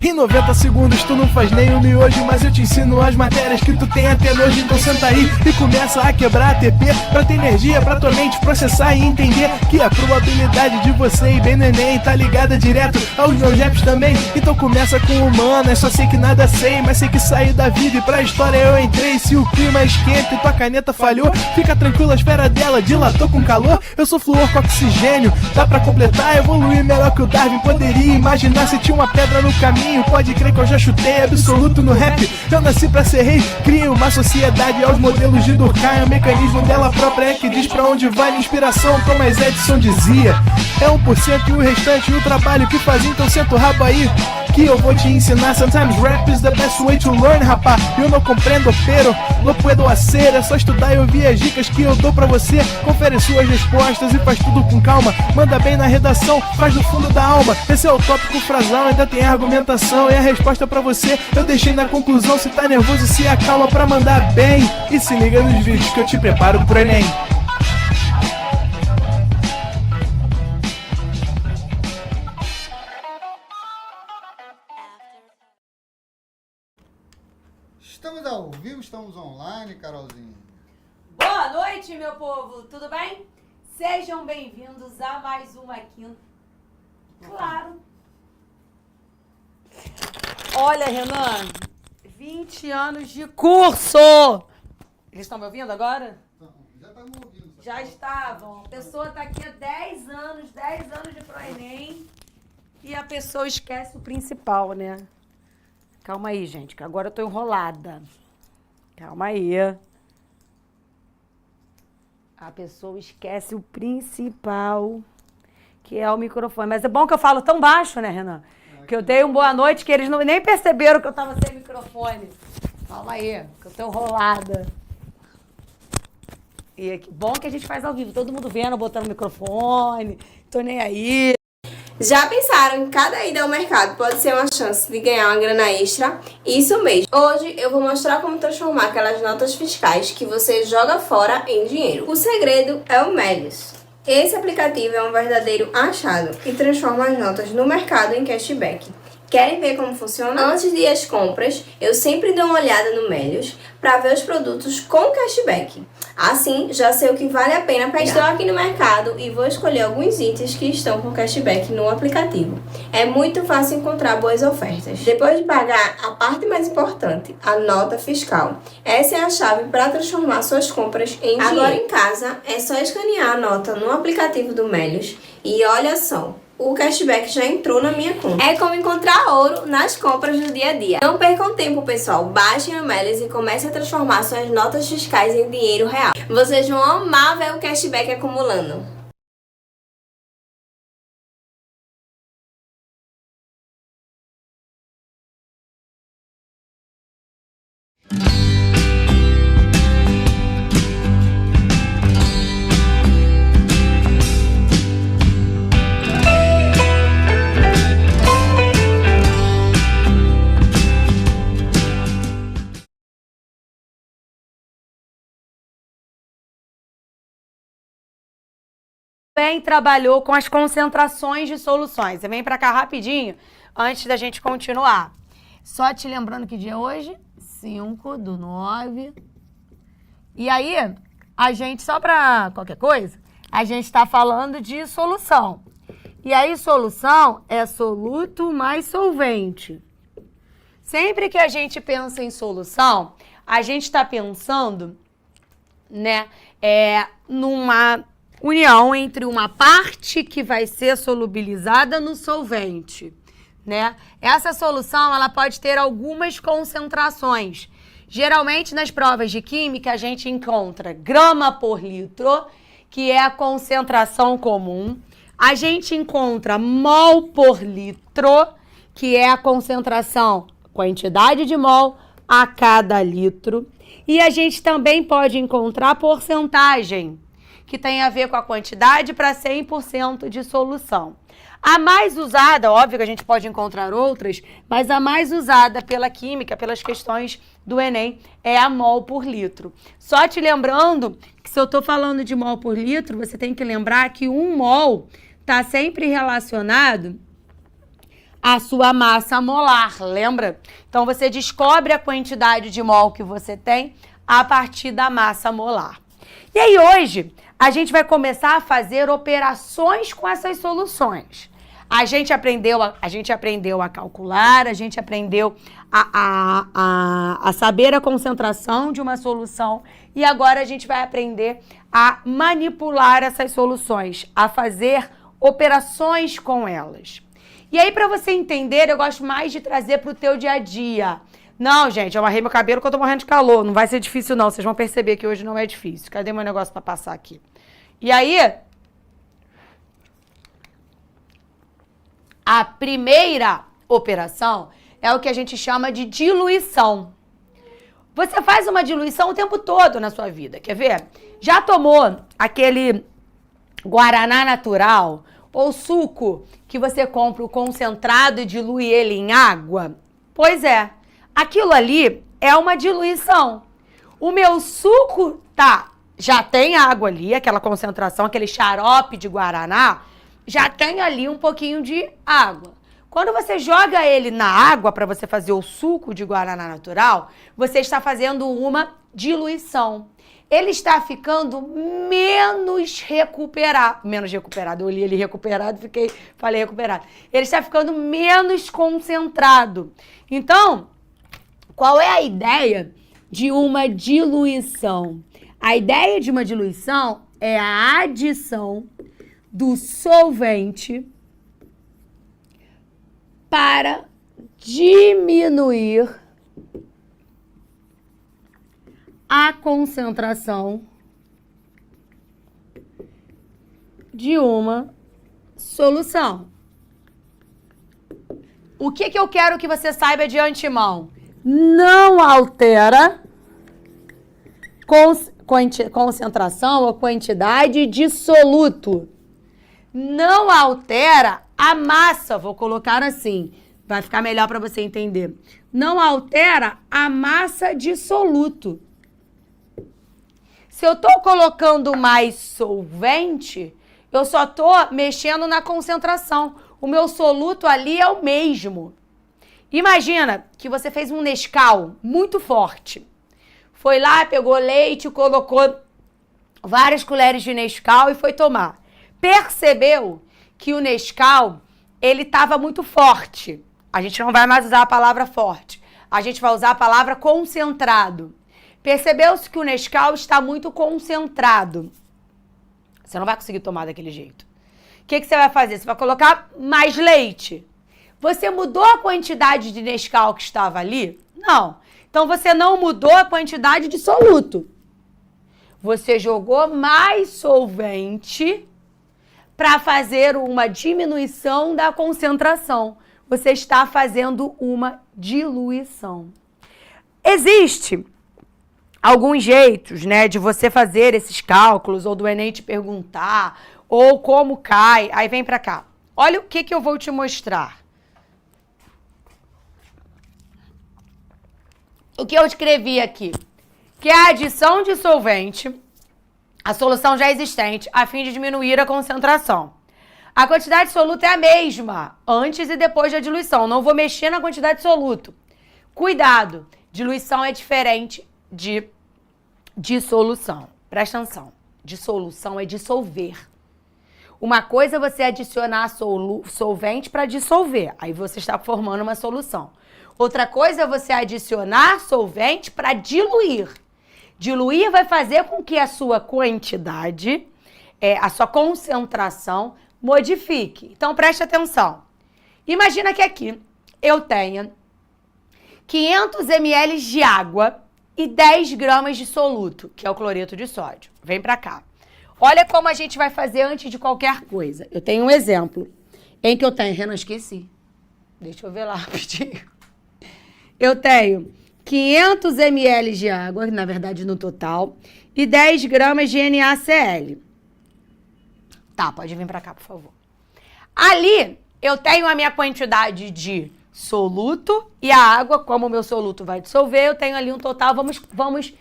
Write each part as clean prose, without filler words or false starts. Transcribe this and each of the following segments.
Em 90 segundos tu não faz nem um miojo, mas eu te ensino as matérias que tu tem até nojo. Então senta aí e começa a quebrar ATP pra ter energia pra tua mente processar e entender que a probabilidade de você ir bem no Enem tá ligada direto aos meus raps também. Então começa com humanas, só sei que nada sei, mas sei que saí da vida e pra história eu entrei. Se o clima esquenta e tua caneta falhou, fica tranquilo, a esfera dela dilatou com calor. Eu sou flúor com oxigênio, dá pra completar, evoluir melhor que o Darwin poderia imaginar. Se tinha uma pedra no caminho, pode crer que eu já chutei absoluto no rap. Eu nasci pra ser rei, crio uma sociedade aos modelos de Durkheim. O mecanismo dela própria é que diz pra onde vai minha inspiração. Thomas Edison dizia: é 1% e o restante o trabalho que faz. Então senta o rabo aí que eu vou te ensinar. Sometimes rap is the best way to learn, rapá. Eu não compreendo, pero não puedo hacer. É só estudar e ouvir as dicas que eu dou pra você. Confere suas respostas e faz tudo com calma. Manda bem na redação, faz do fundo da alma. Esse é o tópico frasal, ainda tem argumentação. E a resposta pra você eu deixei na conclusão. Se tá nervoso, se acalma pra mandar bem. E se liga nos vídeos que eu te preparo pro Enem. Estamos ao vivo, estamos online, Carolzinha. Boa noite, meu povo, tudo bem? Sejam bem-vindos a mais uma quinta. Claro. Olha, Renan, 20 anos de curso. Eles estão me ouvindo agora? Já estavam ouvindo. Já estavam. A pessoa está aqui há 10 anos de ProEnem. E a pessoa esquece o principal, né? Calma aí, gente, que agora eu tô enrolada. Calma aí. A pessoa esquece o principal, que é o microfone. Mas é bom que eu falo tão baixo, né, Renan? Que eu dei um boa noite, que eles nem perceberam que eu tava sem microfone. Calma aí, que eu tô enrolada. E que bom que a gente faz ao vivo. Todo mundo vendo, botando microfone. Tô nem aí. Já pensaram que cada ida ao mercado pode ser uma chance de ganhar uma grana extra? Isso mesmo! Hoje eu vou mostrar como transformar aquelas notas fiscais que você joga fora em dinheiro. O segredo é o Melios. Esse aplicativo é um verdadeiro achado e transforma as notas no mercado em cashback. Querem ver como funciona? Antes de ir às compras, eu sempre dou uma olhada no Melios para ver os produtos com cashback. Assim, já sei o que vale a pena pegar. Estou aqui no mercado e vou escolher alguns itens que estão com cashback no aplicativo. É muito fácil encontrar boas ofertas. Depois de pagar, a parte mais importante, a nota fiscal. Essa é a chave para transformar suas compras em dinheiro. Agora em casa, é só escanear a nota no aplicativo do Melios e olha só, o cashback já entrou na minha conta. É como encontrar ouro nas compras do dia a dia. Não percam tempo, pessoal. Baixem o Melios e comecem a transformar suas notas fiscais em dinheiro real. Vocês vão amar ver o cashback acumulando. Também trabalhou com as concentrações de soluções. Você vem para cá rapidinho, antes da gente continuar. Só te lembrando que dia é hoje? 5/9. E aí, a gente, só para qualquer coisa, a gente está falando de solução. E aí, solução é soluto mais solvente. Sempre que a gente pensa em solução, a gente está pensando, né, numa união entre uma parte que vai ser solubilizada no solvente, né? Essa solução, ela pode ter algumas concentrações. Geralmente, nas provas de química, a gente encontra grama por litro, que é a concentração comum. A gente encontra mol por litro, que é a concentração, quantidade de mol a cada litro. E a gente também pode encontrar porcentagem, que tem a ver com a quantidade para 100% de solução. A mais usada, óbvio que a gente pode encontrar outras, mas a mais usada pela química, pelas questões do Enem, é a mol por litro. Só te lembrando que se eu estou falando de mol por litro, você tem que lembrar que 1 mol está sempre relacionado à sua massa molar, lembra? Então, você descobre a quantidade de mol que você tem a partir da massa molar. E aí, hoje, a gente vai começar a fazer operações com essas soluções. A gente aprendeu a calcular, a gente aprendeu a saber a concentração de uma solução e agora a gente vai aprender a manipular essas soluções, a fazer operações com elas. E aí, para você entender, eu gosto mais de trazer para o teu dia a dia. Não, gente, eu amarrei meu cabelo porque eu tô morrendo de calor. Não vai ser difícil, não. Vocês vão perceber que hoje não é difícil. Cadê meu negócio para passar aqui? E aí, a primeira operação é o que a gente chama de diluição. Você faz uma diluição o tempo todo na sua vida, quer ver? Já tomou aquele guaraná natural ou suco que você compra o concentrado e dilui ele em água? Pois é, aquilo ali é uma diluição. O meu suco já tem água ali, aquela concentração, aquele xarope de guaraná, já tem ali um pouquinho de água. Quando você joga ele na água para você fazer o suco de guaraná natural, você está fazendo uma diluição. Ele está ficando menos recuperado. Eu li ele recuperado, falei recuperado. Ele está ficando menos concentrado. Então, qual é a ideia de uma diluição? A ideia de uma diluição é a adição do solvente para diminuir a concentração de uma solução. O que eu quero que você saiba de antemão? Não altera concentração ou quantidade de soluto. Não altera a massa, vou colocar assim, vai ficar melhor para você entender. Não altera a massa de soluto. Se eu estou colocando mais solvente, eu só estou mexendo na concentração. O meu soluto ali é o mesmo. Imagina que você fez um Nescau muito forte. Foi lá, pegou leite, colocou várias colheres de Nescau e foi tomar. Percebeu que o Nescau, ele estava muito forte. A gente não vai mais usar a palavra forte. A gente vai usar a palavra concentrado. Percebeu-se que o Nescau está muito concentrado. Você não vai conseguir tomar daquele jeito. O que você vai fazer? Você vai colocar mais leite. Você mudou a quantidade de Nescau que estava ali? Não. Então, você não mudou a quantidade de soluto. Você jogou mais solvente para fazer uma diminuição da concentração. Você está fazendo uma diluição. Existe alguns jeitos, né, de você fazer esses cálculos, ou do Enem te perguntar, ou como cai. Aí vem pra cá. Olha o que eu vou te mostrar. O que eu escrevi aqui? Que é a adição de solvente, a solução já existente, a fim de diminuir a concentração. A quantidade de soluto é a mesma, antes e depois da diluição. Não vou mexer na quantidade de soluto. Cuidado, diluição é diferente de dissolução. Presta atenção. Dissolução é dissolver. Uma coisa é você adicionar solvente para dissolver. Aí você está formando uma solução. Outra coisa é você adicionar solvente para diluir. Diluir vai fazer com que a sua quantidade, a sua concentração modifique. Então, preste atenção. Imagina que aqui eu tenha 500 ml de água e 10 gramas de soluto, que é o cloreto de sódio. Vem pra cá. Olha como a gente vai fazer antes de qualquer coisa. Eu tenho um exemplo em que eu tenho... Renan, esqueci. Deixa eu ver lá rapidinho. Eu tenho 500 ml de água, na verdade no total, e 10 gramas de NaCl. Tá, pode vir pra cá, por favor. Ali, eu tenho a minha quantidade de soluto e a água, como o meu soluto vai dissolver, eu tenho ali um total, vamos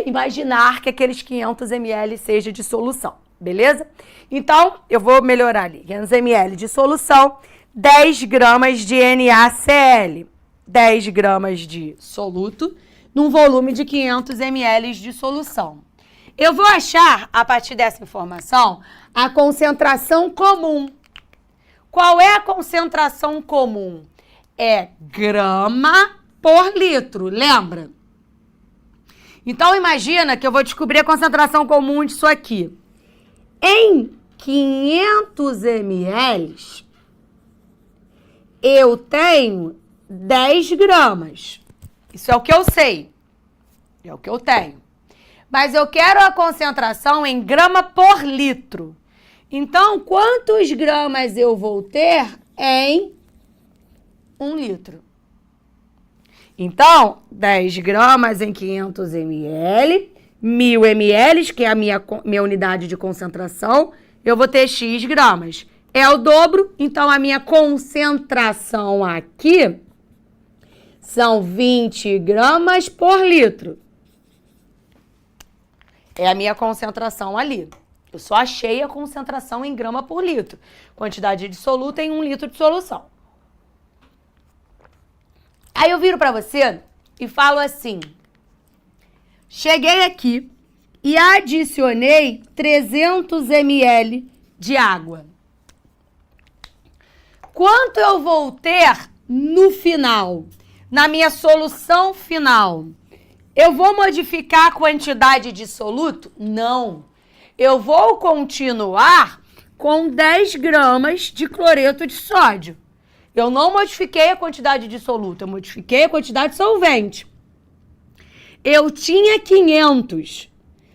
imaginar que aqueles 500 ml seja de solução, beleza? Então, eu vou melhorar ali, 500 ml de solução, 10 gramas de NaCl, 10 gramas de soluto, num volume de 500 ml de solução. Eu vou achar, a partir dessa informação, a concentração comum. Qual é a concentração comum? É grama por litro, lembra? Então, imagina que eu vou descobrir a concentração comum disso aqui. Em 500 ml, eu tenho 10 gramas. Isso é o que eu sei. É o que eu tenho. Mas eu quero a concentração em grama por litro. Então, quantos gramas eu vou ter em 1 litro? Então, 10 gramas em 500 ml, 1000 ml, que é a minha unidade de concentração, eu vou ter X gramas. É o dobro, então a minha concentração aqui são 20 gramas por litro. É a minha concentração ali. Eu só achei a concentração em grama por litro. Quantidade de soluto em 1 litro de solução. Aí eu viro para você e falo assim. Cheguei aqui e adicionei 300 ml de água. Quanto eu vou ter no final? Na minha solução final? Eu vou modificar a quantidade de soluto? Não. Eu vou continuar com 10 gramas de cloreto de sódio. Eu não modifiquei a quantidade de soluto, eu modifiquei a quantidade de solvente. Eu tinha 500.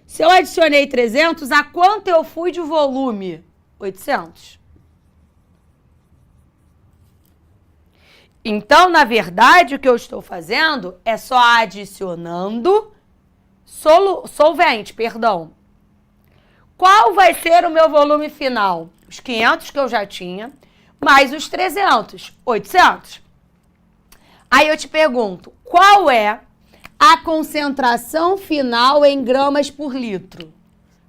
Se eu adicionei 300, a quanto eu fui de volume? 800. Então, na verdade, o que eu estou fazendo é só adicionando solvente, perdão. Qual vai ser o meu volume final? Os 500 que eu já tinha, mais os 300, 800. Aí eu te pergunto, qual é a concentração final em gramas por litro?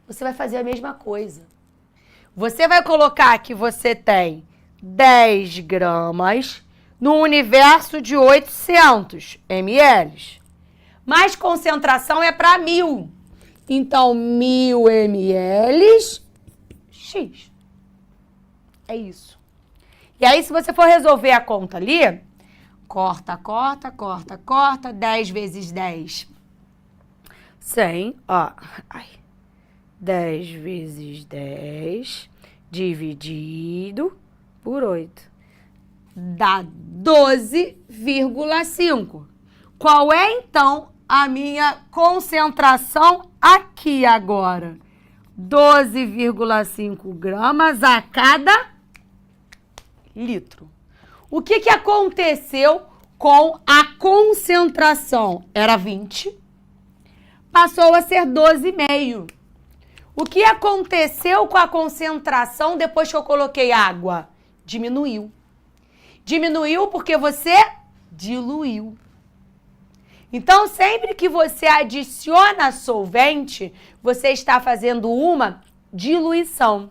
Você vai fazer a mesma coisa. Você vai colocar que você tem 10 gramas no universo de 800 ml. Mas concentração é para 1000. Então, 1000 ml, X. É isso. E aí, se você for resolver a conta ali, corta, 10 vezes 10. 100, ó. 10 vezes 10 dividido por 8. Dá 12,5. Qual é, então, a minha concentração aqui agora? 12,5 gramas a cada litro. O que aconteceu com a concentração? Era 20, passou a ser 12,5. O que aconteceu com a concentração depois que eu coloquei água? Diminuiu. Diminuiu porque você diluiu. Então, sempre que você adiciona solvente, você está fazendo uma diluição.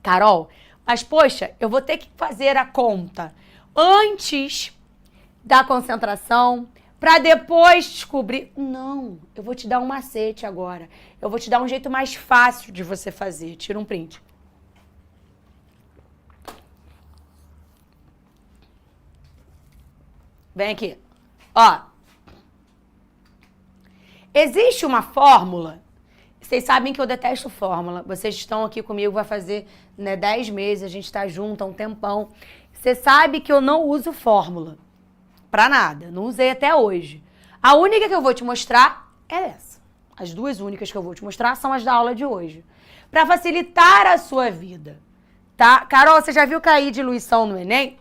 Carol, mas poxa, eu vou ter que fazer a conta antes da concentração para depois descobrir. Não, eu vou te dar um macete agora. Eu vou te dar um jeito mais fácil de você fazer. Tira um print. Vem aqui. Ó. Existe uma fórmula. Vocês sabem que eu detesto fórmula. Vocês estão aqui comigo, vai fazer 10 meses, a gente está junto há um tempão. Você sabe que eu não uso fórmula. Pra nada. Não usei até hoje. A única que eu vou te mostrar é essa. As duas únicas que eu vou te mostrar são as da aula de hoje. Pra facilitar a sua vida. Tá? Carol, você já viu cair diluição no Enem?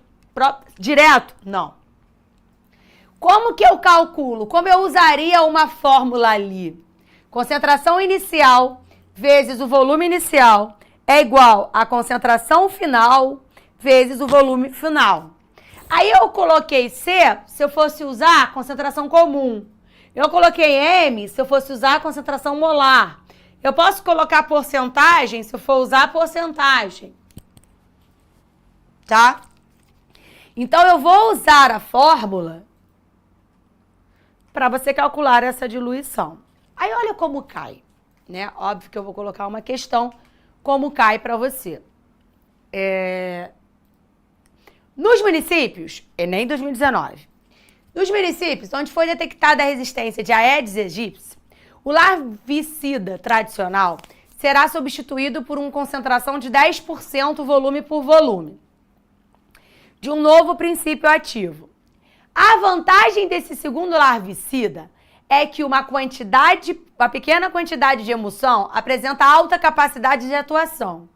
Direto? Não. Como que eu calculo? Como eu usaria uma fórmula ali? Concentração inicial vezes o volume inicial é igual à concentração final vezes o volume final. Aí eu coloquei C se eu fosse usar a concentração comum. Eu coloquei M se eu fosse usar a concentração molar. Eu posso colocar porcentagem se eu for usar a porcentagem. Tá? Então eu vou usar a fórmula para você calcular essa diluição. Aí olha como cai, né? Óbvio que eu vou colocar uma questão como cai para você. Nos municípios, Enem 2019, nos municípios onde foi detectada a resistência de Aedes aegypti, o larvicida tradicional será substituído por uma concentração de 10% volume por volume, de um novo princípio ativo. A vantagem desse segundo larvicida é que uma pequena quantidade de emulsão apresenta alta capacidade de atuação,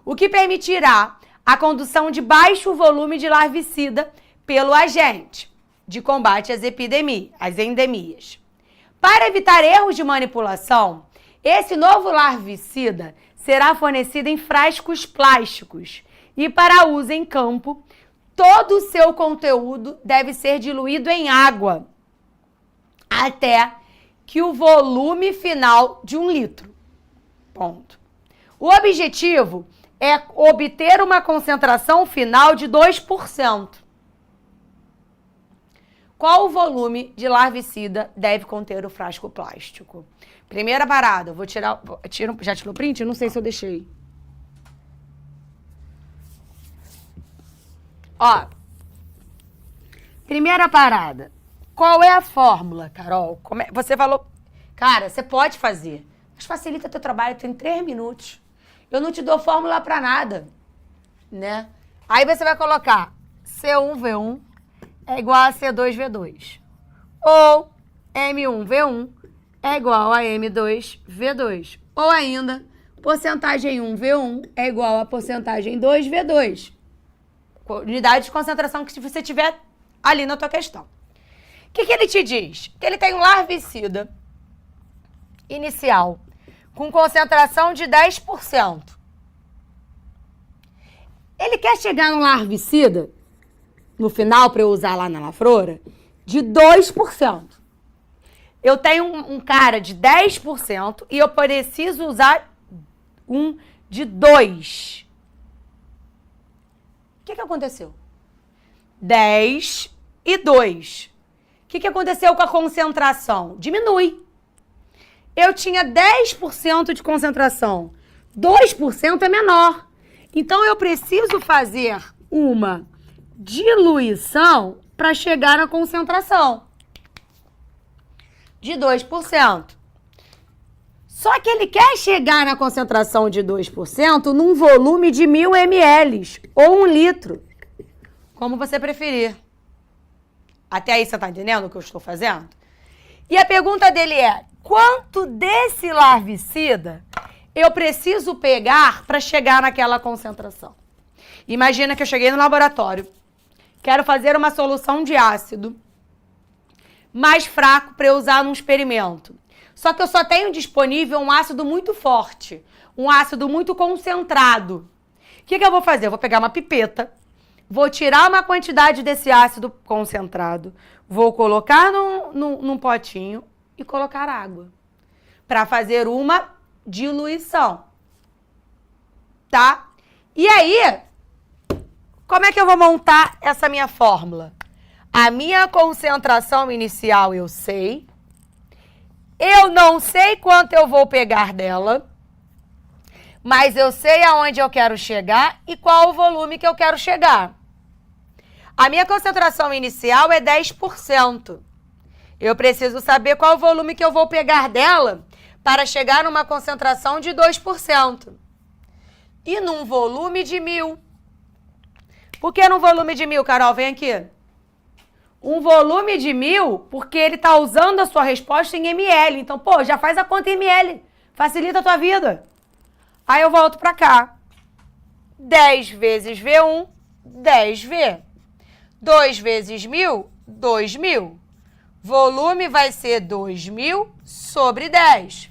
o que permitirá a condução de baixo volume de larvicida pelo agente de combate às endemias. Para evitar erros de manipulação, esse novo larvicida será fornecido em frascos plásticos e para uso em campo, todo o seu conteúdo deve ser diluído em água até que o volume final de 1 litro. Ponto. O objetivo é obter uma concentração final de 2%. Qual o volume de larvicida deve conter o frasco plástico? Primeira parada, eu vou tirar... Já tirou print? Eu não sei se eu deixei. Ó, primeira parada. Qual é a fórmula, Carol? Você falou... Cara, você pode fazer, mas facilita teu trabalho, tem 3 minutos. Eu não te dou fórmula pra nada, né? Aí você vai colocar C1V1 é igual a C2V2. Ou M1V1 é igual a M2V2. Ou ainda, porcentagem 1V1 é igual a porcentagem 2V2. Unidade de concentração que você tiver ali na tua questão. O que ele te diz? Que ele tem um larvicida inicial com concentração de 10%. Ele quer chegar no larvicida, no final, para eu usar lá na lavoura, de 2%. Eu tenho um cara de 10% e eu preciso usar um de 2%. O que aconteceu? 10 e 2. O que aconteceu com a concentração? Diminui. Eu tinha 10% de concentração. 2% é menor. Então, eu preciso fazer uma diluição para chegar na concentração de 2%. Só que ele quer chegar na concentração de 2% num volume de 1.000 ml ou 1 litro, como você preferir. Até aí você está entendendo o que eu estou fazendo? E a pergunta dele é, quanto desse larvicida eu preciso pegar para chegar naquela concentração? Imagina que eu cheguei no laboratório, quero fazer uma solução de ácido mais fraco para eu usar num experimento. Só que eu só tenho disponível um ácido muito forte, um ácido muito concentrado. O que eu vou fazer? Eu vou pegar uma pipeta, vou tirar uma quantidade desse ácido concentrado, vou colocar num potinho e colocar água para fazer uma diluição, tá? E aí, como é que eu vou montar essa minha fórmula? A minha concentração inicial eu sei. Eu não sei quanto eu vou pegar dela, mas eu sei aonde eu quero chegar e qual o volume que eu quero chegar. A minha concentração inicial é 10%. Eu preciso saber qual o volume que eu vou pegar dela para chegar numa concentração de 2%. E num volume de 1.000. Por que num volume de 1.000, Carol? Vem aqui. Um volume de 1.000, porque ele está usando a sua resposta em ml. Então, pô, já faz a conta em ml. Facilita a tua vida. Aí eu volto para cá. 10 vezes V1, 10V. 2 vezes 1.000, 2.000. Volume vai ser 2.000 sobre 10.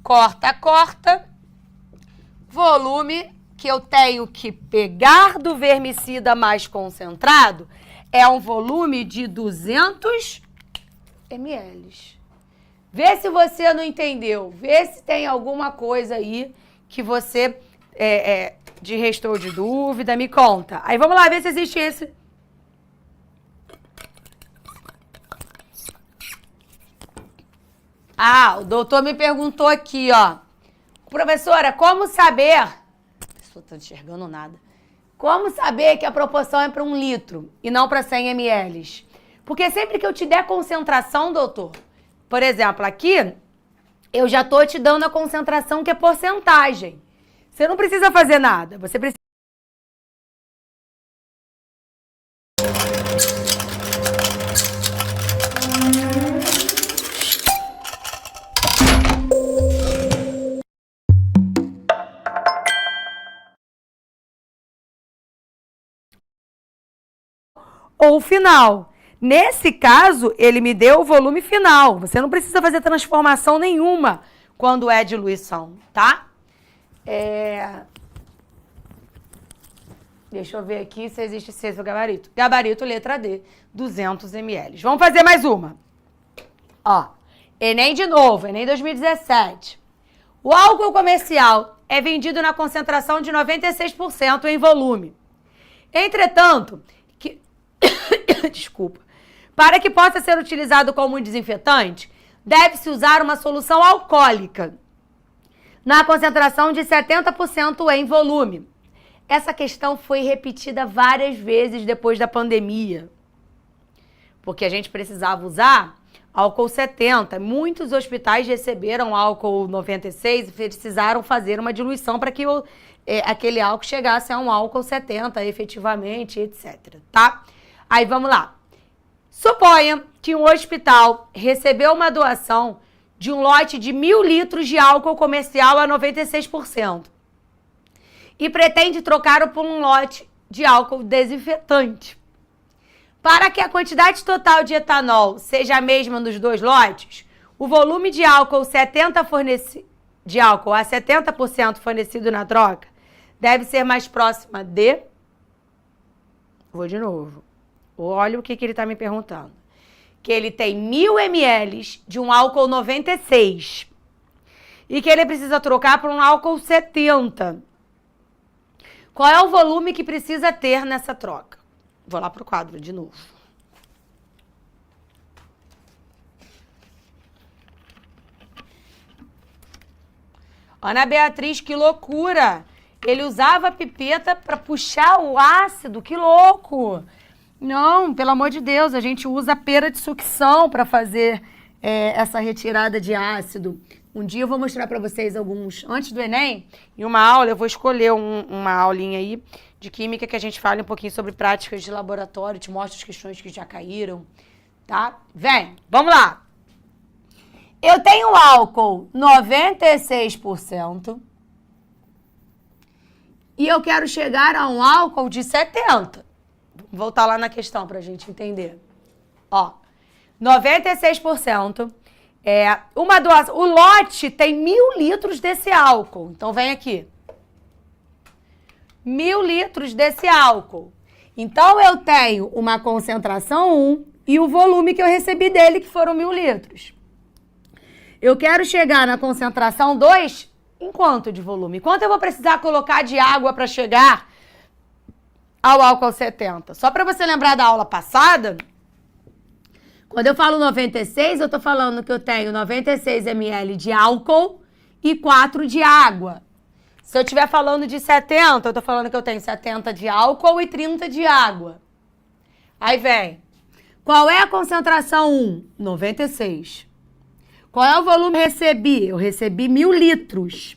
Corta, corta. volume que eu tenho que pegar do vermicida mais concentrado é um volume de 200 ml. Vê se você não entendeu. Vê se tem alguma coisa aí que você de restou de dúvida. Me conta. Aí vamos lá ver se existe esse. Ah, o doutor me perguntou aqui, ó. Professora, como saber... Não estou enxergando nada. Como saber que a proporção é para 1 litro e não para 100 ml? Porque sempre que eu te der concentração, doutor, por exemplo, aqui, eu já estou te dando a concentração que é porcentagem. Você não precisa fazer nada. Você precisa... ou final. Nesse caso, ele me deu o volume final. Você não precisa fazer transformação nenhuma quando é diluição, tá? Deixa eu ver aqui se existe sexto gabarito. Gabarito, letra D, 200 ml. Vamos fazer mais uma. Ó, Enem de novo, Enem 2017. O álcool comercial é vendido na concentração de 96% em volume. Entretanto, desculpa. Para que possa ser utilizado como desinfetante, deve-se usar uma solução alcoólica na concentração de 70% em volume. Essa questão foi repetida várias vezes depois da pandemia, porque a gente precisava usar álcool 70. Muitos hospitais receberam álcool 96 e precisaram fazer uma diluição para que aquele álcool chegasse a um álcool 70 efetivamente, etc. Tá? Aí vamos lá. Suponha que um hospital recebeu uma doação de um lote de 1.000 litros de álcool comercial a 96% e pretende trocá-lo por um lote de álcool desinfetante. Para que a quantidade total de etanol seja a mesma nos dois lotes, o volume de álcool a 70% fornecido na troca deve ser mais próxima de... Vou de novo. Olha o que ele está me perguntando. Que ele tem 1.000 ml de um álcool 96 e que ele precisa trocar por um álcool 70. Qual é o volume que precisa ter nessa troca? Vou lá para o quadro de novo. Ana Beatriz, que loucura! Ele usava a pipeta para puxar o ácido, que louco! Não, pelo amor de Deus, a gente usa a pera de sucção para fazer essa retirada de ácido. Um dia eu vou mostrar para vocês alguns, antes do Enem, em uma aula, eu vou escolher uma aulinha aí de química que a gente fale um pouquinho sobre práticas de laboratório, te mostro as questões que já caíram, tá? Vem, vamos lá! Eu tenho álcool 96% e eu quero chegar a um álcool de 70%. Vou voltar lá na questão pra gente entender. Ó, 96%. Uma doação. O lote tem 1.000 litros desse álcool. Então, vem aqui. 1.000 litros desse álcool. Então, eu tenho uma concentração 1 e o volume que eu recebi dele, que foram 1.000 litros. Eu quero chegar na concentração 2 em quanto de volume? Quanto eu vou precisar colocar de água para chegar ao álcool 70? Só para você lembrar da aula passada, quando eu falo 96, eu tô falando que eu tenho 96 ml de álcool e 4 de água. Se eu estiver falando de 70, eu tô falando que eu tenho 70 de álcool e 30 de água. Aí vem. Qual é a concentração 1? 96. Qual é o volume que eu recebi? Eu recebi 1.000 litros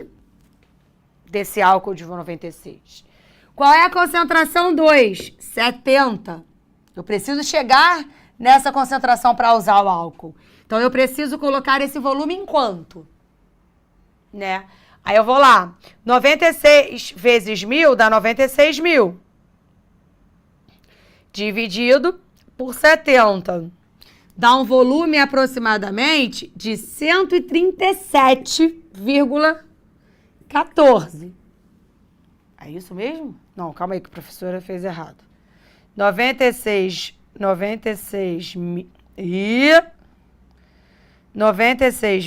desse álcool de 96. Qual é a concentração 2? 70. Eu preciso chegar nessa concentração para usar o álcool. Então, eu preciso colocar esse volume em quanto? Né? Aí eu vou lá. 96 vezes 1.000 dá 96.000. Dividido por 70. Dá um volume aproximadamente de 137,14. É isso mesmo? Não, calma aí que a professora fez errado. 96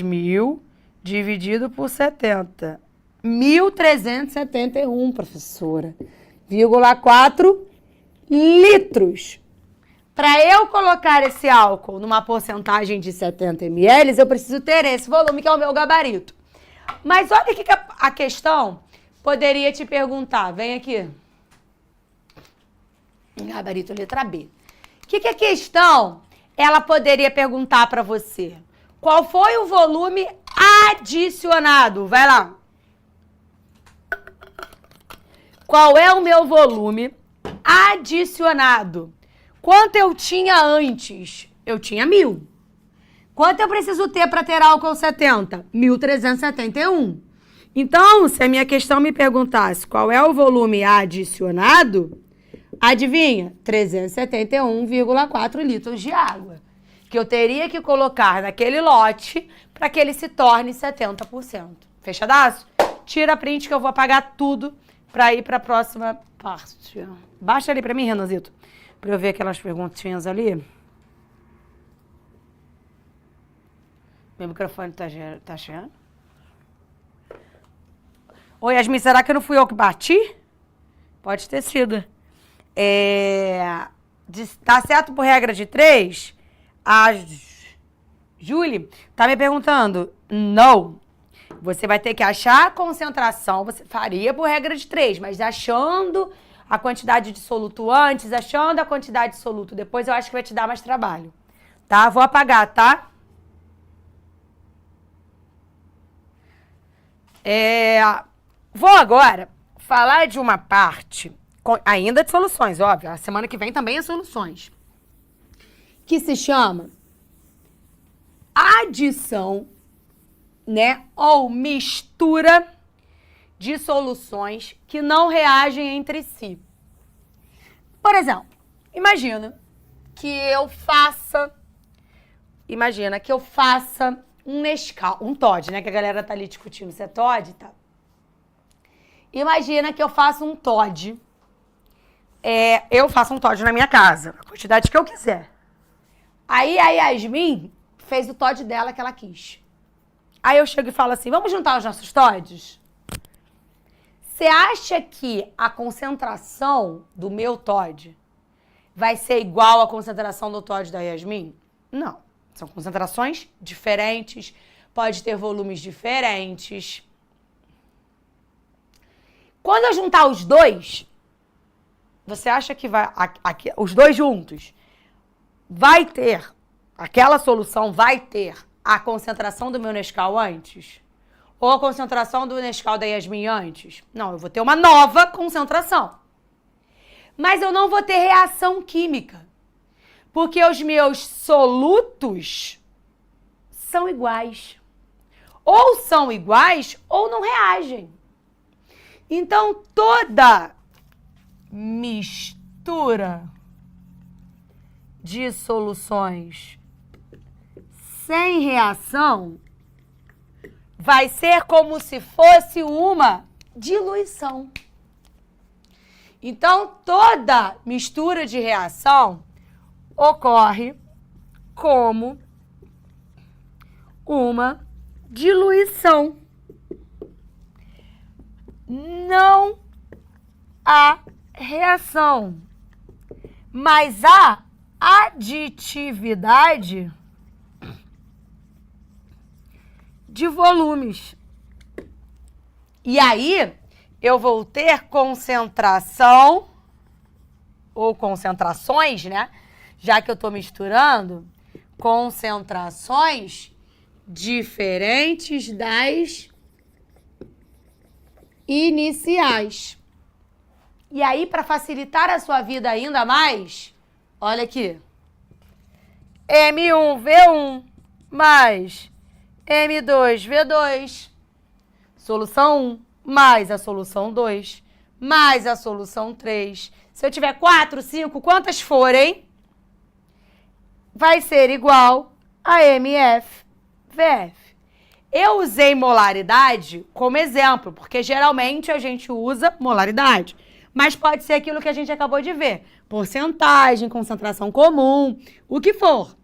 mil dividido por 70. 1.371, professora. 4 litros. Para eu colocar esse álcool numa porcentagem de 70 ml, eu preciso ter esse volume, que é o meu gabarito. Mas olha o que a questão poderia te perguntar. Vem aqui. Gabarito letra B. O que a questão ela poderia perguntar para você? Qual foi o volume adicionado? Vai lá. Qual é o meu volume adicionado? Quanto eu tinha antes? Eu tinha 1.000. Quanto eu preciso ter para ter álcool 70? 1.371. Então, se a minha questão me perguntasse qual é o volume adicionado, adivinha? 371,4 litros de água. Que eu teria que colocar naquele lote para que ele se torne 70%. Fechadaço? Tira a print que eu vou apagar tudo para ir para a próxima parte. Baixa ali para mim, Renanzito, para eu ver aquelas perguntinhas ali. Meu microfone tá cheio? Oi, Yasmin, será que não fui eu que bati? Pode ter sido. Tá certo por regra de 3? A Julie tá me perguntando. Não. Você vai ter que achar a concentração. Você faria por regra de 3, mas achando a quantidade de soluto antes, achando a quantidade de soluto depois, eu acho que vai te dar mais trabalho. Tá? Vou apagar, tá? Vou agora falar de uma parte, ainda de soluções, óbvio. A semana que vem também é soluções. Que se chama adição, né? Ou mistura de soluções que não reagem entre si. Por exemplo, imagina que eu faça um Nescau, um Toddy, né? Que a galera tá ali discutindo se é Toddy, tá? Imagina que eu faço um Toddy. Eu faço um Toddy na minha casa, a quantidade que eu quiser. Aí a Yasmin fez o Toddy dela que ela quis. Aí eu chego e falo assim, vamos juntar os nossos Toddies? Você acha que a concentração do meu Toddy vai ser igual à concentração do Toddy da Yasmin? Não. São concentrações diferentes, pode ter volumes diferentes. Quando eu juntar os dois, você acha que os dois juntos, aquela solução vai ter a concentração do meu Nescau antes? Ou a concentração do Nescau da Yasmin antes? Não, eu vou ter uma nova concentração. Mas eu não vou ter reação química. Porque os meus solutos são iguais. Ou são iguais ou não reagem. Então, toda mistura de soluções sem reação vai ser como se fosse uma diluição. Então, toda mistura de reação ocorre como uma diluição. Não há reação, mas há aditividade de volumes. E aí, eu vou ter concentração, ou concentrações, né? Já que eu estou misturando, concentrações diferentes das iniciais. E aí, para facilitar a sua vida ainda mais, olha aqui. M1V1 mais M2V2. Solução 1 mais a solução 2 mais a solução 3. Se eu tiver 4, 5, quantas forem, vai ser igual a MF, VF. Eu usei molaridade como exemplo, porque geralmente a gente usa molaridade. Mas pode ser aquilo que a gente acabou de ver. Porcentagem, concentração comum, o que for.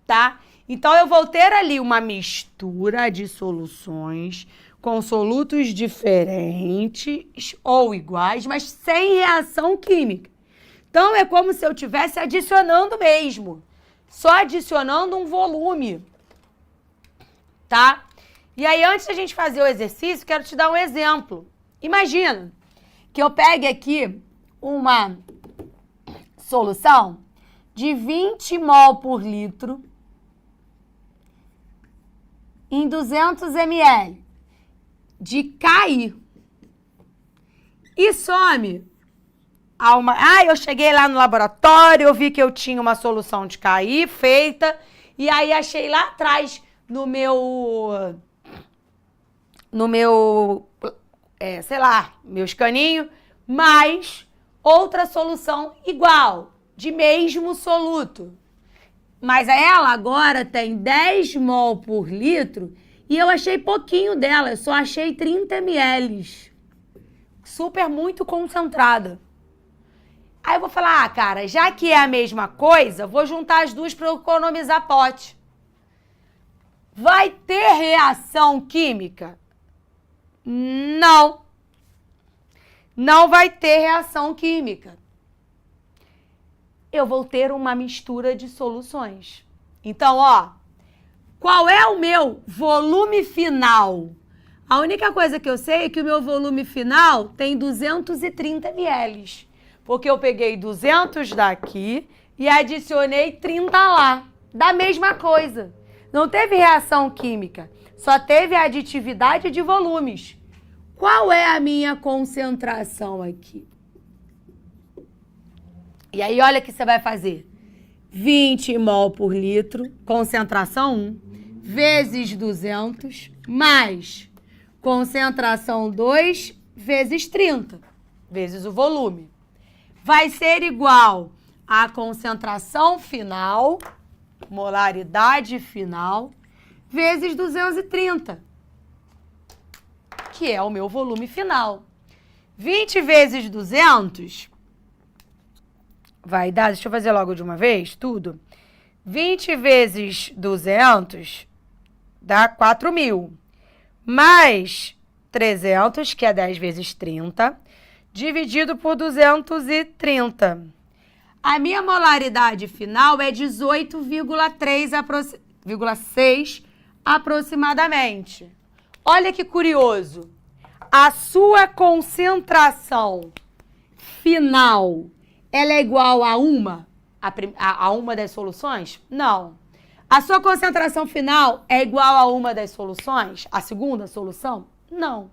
Tá? Então, eu vou ter ali uma mistura de soluções com solutos diferentes ou iguais, mas sem reação química. Então, é como se eu estivesse adicionando mesmo. Só adicionando um volume. Tá? E aí, antes da gente fazer o exercício, quero te dar um exemplo. Imagina que eu pegue aqui uma solução de 20 mol por litro em 200 ml de CAI. E some a uma... eu cheguei lá no laboratório, eu vi que eu tinha uma solução de CAI feita, e aí achei lá atrás no meu sei lá, meus caninhos, mais outra solução igual, de mesmo soluto. Mas ela agora tem 10 mol por litro e eu achei pouquinho dela, eu só achei 30 ml. Super muito concentrada. Aí eu vou falar, cara, já que é a mesma coisa, vou juntar as duas para economizar pote. Vai ter reação química? Não. Não vai ter reação química. Eu vou ter uma mistura de soluções. Então, qual é o meu volume final? A única coisa que eu sei é que o meu volume final tem 230 ml. Porque eu peguei 200 daqui e adicionei 30 lá. Da mesma coisa. Não teve reação química, só teve aditividade de volumes. Qual é a minha concentração aqui? E aí, olha o que você vai fazer. 20 mol por litro, concentração 1, vezes 200, mais concentração 2, vezes 30, vezes o volume. Vai ser igual à concentração final, molaridade final, vezes 230, que é o meu volume final. 20 vezes 200 vai dar, deixa eu fazer logo de uma vez, tudo. 20 vezes 200 dá 4.000, mais 300, que é 10 vezes 30, dividido por 230. A minha molaridade final é 18,6 aproximadamente. Olha que curioso. A sua concentração final, ela é igual a uma das soluções? Não. A sua concentração final é igual a uma das soluções? A segunda solução? Não.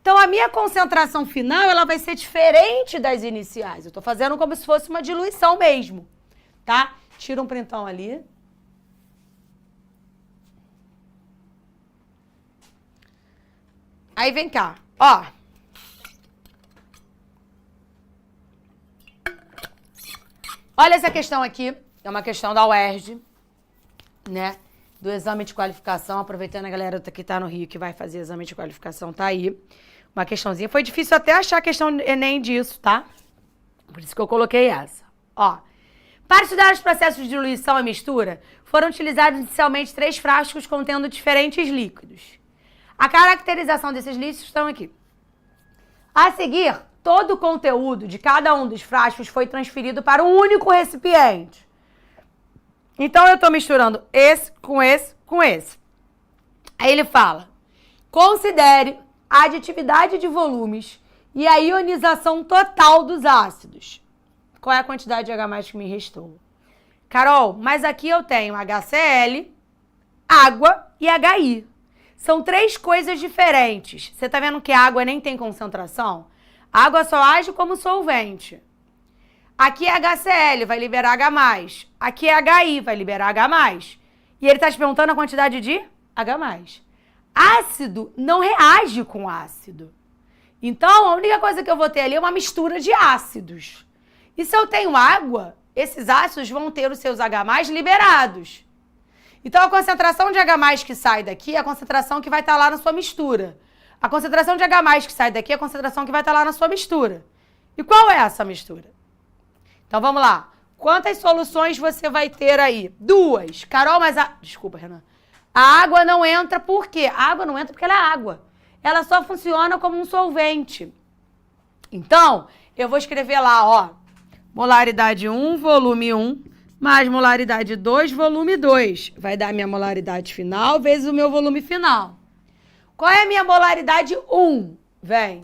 Então, a minha concentração final, ela vai ser diferente das iniciais. Eu estou fazendo como se fosse uma diluição mesmo, tá? Tira um printão ali. Aí, vem cá, Olha essa questão aqui, é uma questão da UERJ, né? Do exame de qualificação, aproveitando a galera que tá no Rio, que vai fazer exame de qualificação, tá aí. Uma questãozinha. Foi difícil até achar a questão Enem disso, tá? Por isso que eu coloquei essa. Para estudar os processos de diluição e mistura, foram utilizados inicialmente 3 frascos contendo diferentes líquidos. A caracterização desses líquidos estão aqui. A seguir, todo o conteúdo de cada um dos frascos foi transferido para um único recipiente. Então, eu estou misturando esse com esse com esse. Aí ele fala, considere a aditividade de volumes e a ionização total dos ácidos. Qual é a quantidade de H+ que me restou? Carol, mas aqui eu tenho HCl, água e HI. São 3 coisas diferentes. Você tá vendo que a água nem tem concentração? A água só age como solvente. Aqui é HCl, vai liberar H+. Aqui é HI, vai liberar H+. E ele tá te perguntando a quantidade de H+. Ácido não reage com ácido. Então, a única coisa que eu vou ter ali é uma mistura de ácidos. E se eu tenho água, esses ácidos vão ter os seus H+ liberados. Então, a concentração de H+, que sai daqui é a concentração que vai estar lá na sua mistura. A concentração de H+, que sai daqui é a concentração que vai estar lá na sua mistura. E qual é essa mistura? Então, vamos lá. Quantas soluções você vai ter aí? 2. Carol, mas a... Desculpa, Renan. A água não entra por quê? A água não entra porque ela é água. Ela só funciona como um solvente. Então, eu vou escrever lá, ó. Molaridade 1, volume 1, mais molaridade 2, volume 2. Vai dar minha molaridade final vezes o meu volume final. Qual é a minha molaridade 1? Vem.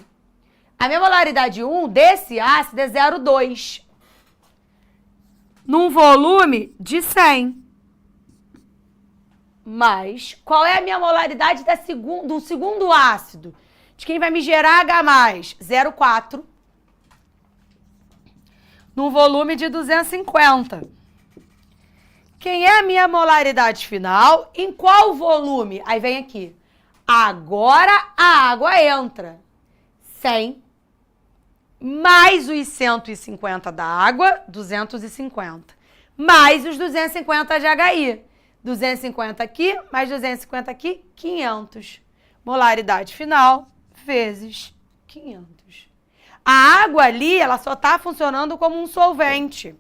A minha molaridade 1 desse ácido é 0,2. Num volume de 100. Mas, qual é a minha molaridade do segundo ácido? De quem vai me gerar H+? 0,4. Num volume de 250. Quem é a minha molaridade final? Em qual volume? Aí vem aqui. Agora a água entra. 100 mais os 150 da água, 250. Mais os 250 de HI. 250 aqui, mais 250 aqui, 500. Molaridade final vezes 500. A água ali, ela só está funcionando como um solvente.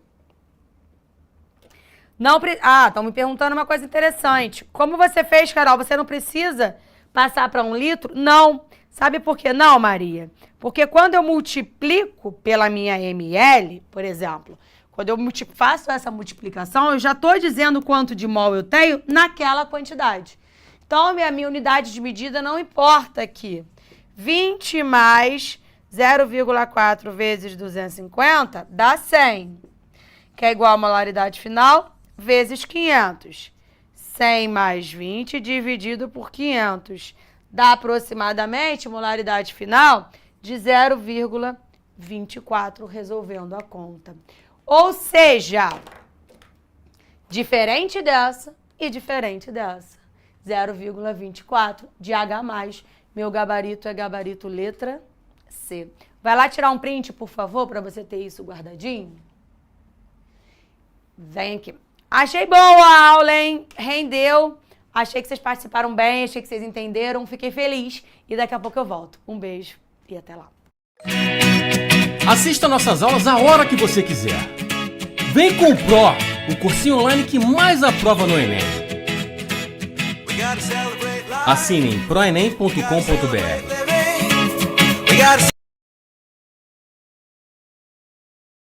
Não estão me perguntando uma coisa interessante. Como você fez, Carol? Você não precisa passar para 1 litro? Não. Sabe por que não, Maria? Porque quando eu multiplico pela minha ml, por exemplo, quando eu faço essa multiplicação, eu já estou dizendo quanto de mol eu tenho naquela quantidade. Então, a minha unidade de medida não importa aqui. 20 mais 0,4 vezes 250 dá 100, que é igual a molaridade final vezes 500. 100 mais 20 dividido por 500 dá aproximadamente molaridade final de 0,24, resolvendo a conta. Ou seja, diferente dessa e diferente dessa. 0,24 de H+. Meu gabarito é gabarito letra C. Vai lá tirar um print, por favor, para você ter isso guardadinho. Vem aqui. Achei boa a aula, hein? Rendeu. Achei que vocês participaram bem, achei que vocês entenderam. Fiquei feliz. E daqui a pouco eu volto. Um beijo e até lá. Assista nossas aulas a hora que você quiser. Vem com o Pro, o cursinho online que mais aprova no Enem. Assine em proenem.com.br.